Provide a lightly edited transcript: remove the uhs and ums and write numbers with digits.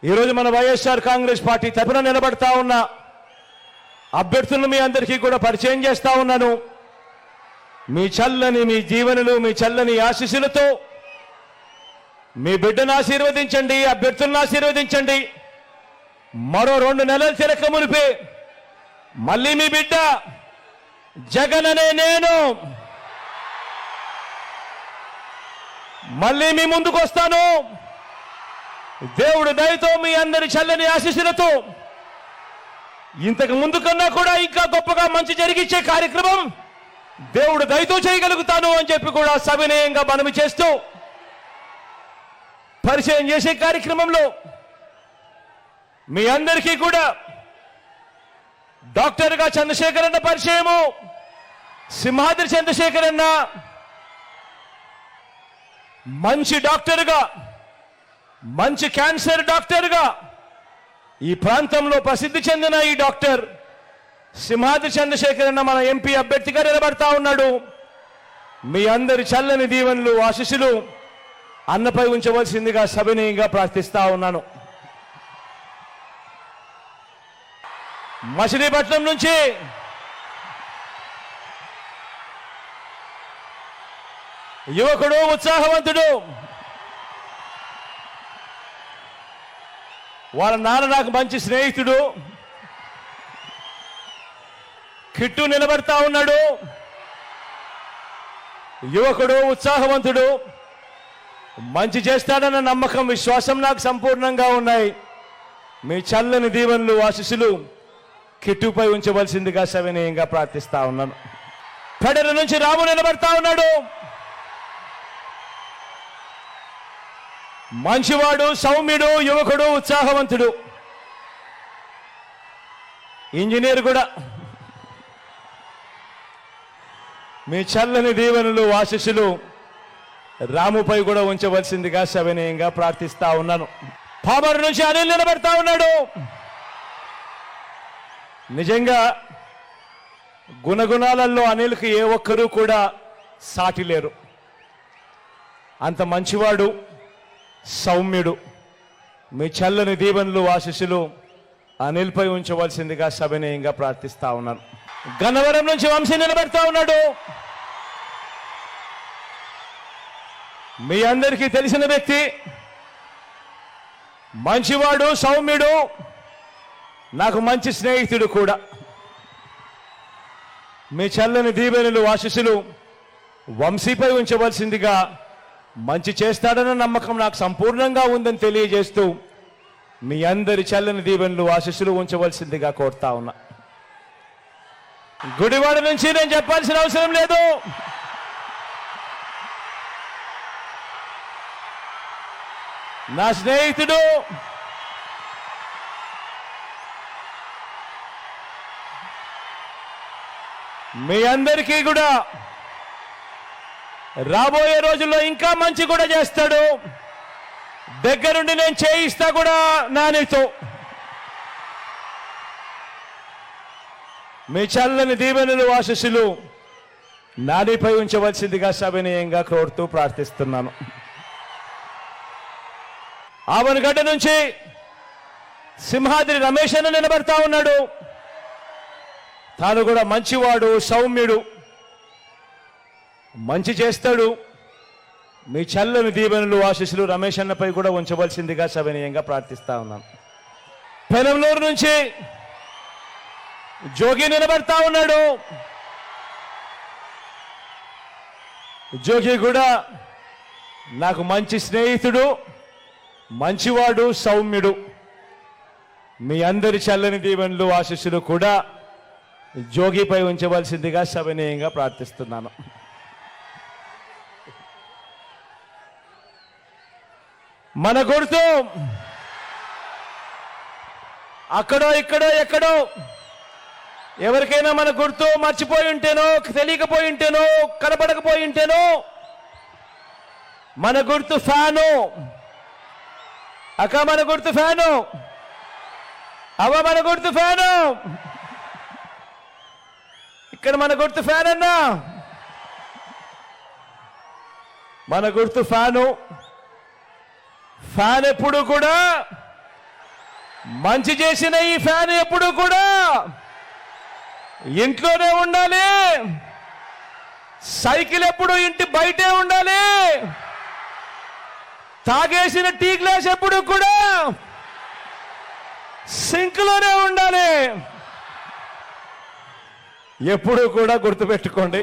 ఈరోజు మన వైఎస్ఆర్ కాంగ్రెస్ పార్టీ తరపున నిలబడతా ఉన్న అభ్యర్థులను మీ అందరికీ కూడా పరిచయం చేస్తా ఉన్నాను. మీ చల్లని మీ జీవనులు, మీ చల్లని ఆశీస్సులతో మీ బిడ్డను ఆశీర్వదించండి, అభ్యర్థులను ఆశీర్వదించండి. మరో 2 నెలలు తిరక మునిపే మళ్ళీ మీ బిడ్డ జగన్ అనే నేను మళ్ళీ మీ ముందుకు వస్తాను. దేవుడు దయతో మీ అందరి చల్లని ఆశీస్సులతో ఇంతకు ముందు కన్నా కూడా ఇంకా గొప్పగా మంచి జరిగించే కార్యక్రమం దేవుడు దయతో చేయగలుగుతాను అని చెప్పి కూడా సవినయంగా మనవి చేస్తూ పరిచయం చేసే కార్యక్రమంలో మీ అందరికీ కూడా డాక్టర్గా చంద్రశేఖర్ అన్న పరిచయము. సింహాద్రి చంద్రశేఖర్ అన్న మంచి డాక్టర్గా, మంచి క్యాన్సర్ డాక్టర్గా ఈ ప్రాంతంలో ప్రసిద్ధి చెందిన ఈ డాక్టర్ సింహాద్రి చంద్రశేఖర్ అన్న మన ఎంపీ అభ్యర్థిగా నిలబడతా ఉన్నాడు. మీ అందరి చల్లని దీవెనలు, ఆశీస్సులు అన్నపై ఉంచవలసిందిగా సవినయంగా ప్రార్థిస్తా ఉన్నాను. మచిలీపట్నం నుంచి యువకుడు, ఉత్సాహవంతుడు, వాళ్ళ నాన్న నాకు మంచి స్నేహితుడు, కిట్టు నిలబడతా ఉన్నాడు. యువకుడు, ఉత్సాహవంతుడు, మంచి చేస్తాడన్న నమ్మకం, విశ్వాసం నాకు సంపూర్ణంగా ఉన్నాయి. మీ చల్లని దీవెనలు, ఆశీస్సులు కిట్టుపై ఉంచవలసిందిగా సవినయంగా ప్రార్థిస్తా ఉన్నాను. పెడల నుంచి రాము నిలబడతా ఉన్నాడు. మంచివాడు, సౌమ్యుడు, యువకుడు, ఉత్సాహవంతుడు, ఇంజనీర్ కూడా. మీ చల్లని దీవెనలు, ఆశీస్సులు రాముపై కూడా ఉంచవలసిందిగా సవినయంగా ప్రార్థిస్తా ఉన్నాను. పామరు నుంచి అనిల్ నిలబడతా ఉన్నాడు. నిజంగా గుణగుణాలలో అనిల్కి ఏ ఒక్కరూ కూడా సాటి లేరు. అంత మంచివాడు, సౌమ్యుడు. మీ చల్లని దీవెనలు, ఆశీస్సులు అనిల్పై ఉంచవలసిందిగా సవినయంగా ప్రార్థిస్తా ఉన్నాను. గన్నవరం నుంచి వంశీ నిలబెడతా ఉన్నాడు. మీ అందరికీ తెలిసిన వ్యక్తి, మంచివాడు, సౌమ్యుడు, నాకు మంచి స్నేహితుడు కూడా. మీ చల్లని దీవెనలు, ఆశీస్సులు వంశీపై ఉంచవలసిందిగా, మంచి చేస్తాడన్న నమ్మకం నాకు సంపూర్ణంగా ఉందని తెలియజేస్తూ మీ అందరి చల్లని దీవెనలు, ఆశీస్సులు ఉంచవలసిందిగా కోరుతా ఉన్నా. గుడివాడ నుంచి నేను చెప్పాల్సిన అవసరం లేదు. నా స్నేహితుడు, మీ అందరికీ కూడా రాబోయే రోజుల్లో ఇంకా మంచి కూడా చేస్తాడు. దగ్గరుండి నేను చేయిస్తా కూడా నానితో. మీ చల్లని దీవెనలు, ఆశీస్సులు నానిపై ఉంచవలసిందిగా సవినయంగా కోరుతూ ప్రార్థిస్తున్నాను. ఆవనగడ్డ నుంచి సింహాద్రి రమేష్ అన్న నిలబడతా ఉన్నాడు. తాను కూడా మంచివాడు, సౌమ్యుడు, మంచి చేస్తాడు. మీ చల్లని దీవెనలు, ఆశీస్సులు రమేష్ అన్నపై కూడా ఉంచవలసిందిగా సవినయంగా ప్రార్థిస్తా ఉన్నాను. పెనంలూరు నుంచి జోగి నిలబడతా ఉన్నాడు. జోగి కూడా నాకు మంచి స్నేహితుడు, మంచివాడు, సౌమ్యుడు. మీ అందరి చల్లని దీవెనలు, ఆశీస్సులు కూడా జోగిపై ఉంచవలసిందిగా సవినయంగా ప్రార్థిస్తున్నాను. మన గుర్తు అక్కడో ఇక్కడో ఎక్కడో ఎవరికైనా మన గుర్తు మర్చిపోయి ఉంటేనో, తెలియకపోయి ఉంటేనో, కనపడకపోయి ఉంటేనో, మన గుర్తు ఫ్యాను. అక్క మన గుర్తు ఫ్యాను, అవ్వ మన గుర్తు ఫ్యాను, ఇక్కడ మన గుర్తు ఫ్యాన్ అన్నా, మన గుర్తు ఫ్యాను. ఫ్యాన్ ఎప్పుడు కూడా మంచి చేసిన ఈ ఫ్యాన్ ఎప్పుడు కూడా ఇంట్లోనే ఉండాలి, సైకిల్ ఎప్పుడు ఇంటి బయటే ఉండాలి, తాగేసిన టీ గ్లాస్ ఎప్పుడు కూడా సింక్లోనే ఉండాలి. ఎప్పుడు కూడా గుర్తుపెట్టుకోండి.